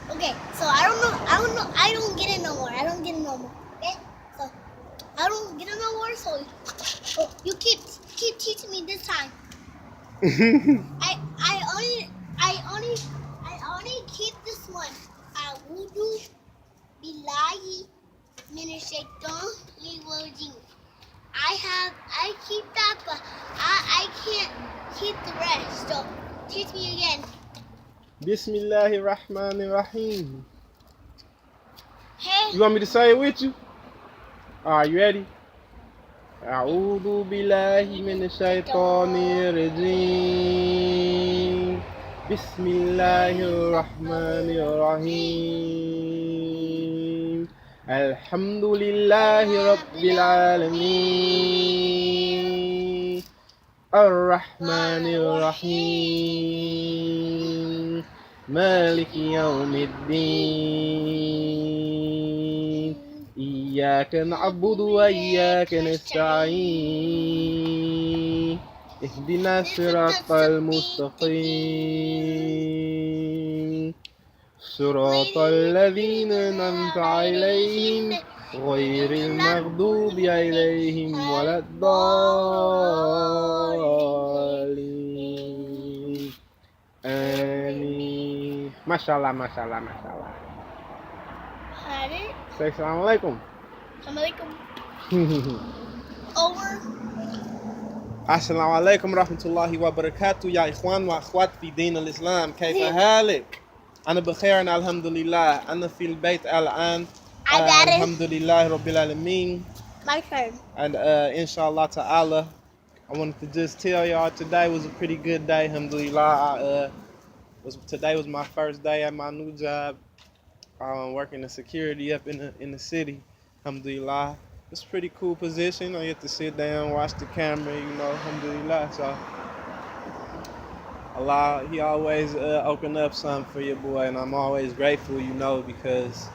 Okay, so I don't get it no more. Okay, so I don't get it no more. So you keep teaching me this time. I only keep this one. A'udhu billahi minash shaitanir rajim. I keep that, but I can't keep the rest. So teach me again. Bismillahir Rahmanir Rahim. Hey. You want me to say it with you? Alright, you ready? A'udhu billahi minash shaitanir rajim. Bismillahir Rahmanir Rahim. Alhamdulillahi Rabbil Alameen. Ar-Rahmanir Rahim. مالك يوم الدين إياك نعبد وإياك نستعين اهدنا الصراط المستقيم صراط الذين أنعمت عليهم غير المغضوب عليهم ولا الضالين آمين. ما شاء الله ما شاء الله ما شاء الله. Say Assalamu alaikum. Over. Assalamu alaikum rahmatullahi wa barakatuh. Ya ikhwan wa akhwat fi din al-Islam. كيف حالك؟ أنا بخير الحمد لله. أنا في البيت الآن. الحمد لله رب العالمين. My turn. And inshallah ta'ala, I wanted to just tell y'all today was a pretty good day. Alhamdulillah. Today was my first day at my new job. Working the security up in the city. Alhamdulillah. It's a pretty cool position. I get to sit down, watch the camera, alhamdulillah. So Allah, He always open up something for your boy, and I'm always grateful, because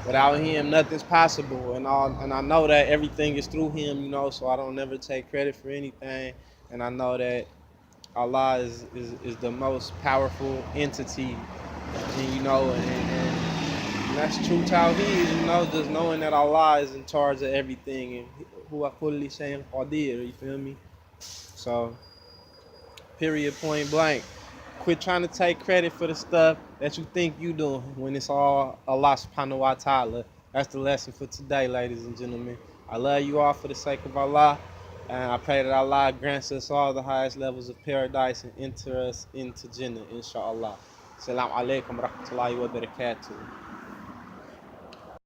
without Him, nothing's possible. And I know that everything is through Him, so I don't never take credit for anything. And I know that Allah is the most powerful entity, and that's true tawheed, just knowing that Allah is in charge of everything, and huwa kulli shay'in qadir, you feel me? So, period, point blank. Quit trying to take credit for the stuff that you think you doing when it's all Allah subhanahu wa ta'ala. That's the lesson for today, ladies and gentlemen. I love you all for the sake of Allah, and I pray that Allah grants us all the highest levels of paradise and enter us into Jannah, inshallah. Assalamu alaikum wa rahmatullahi wa barakatuh.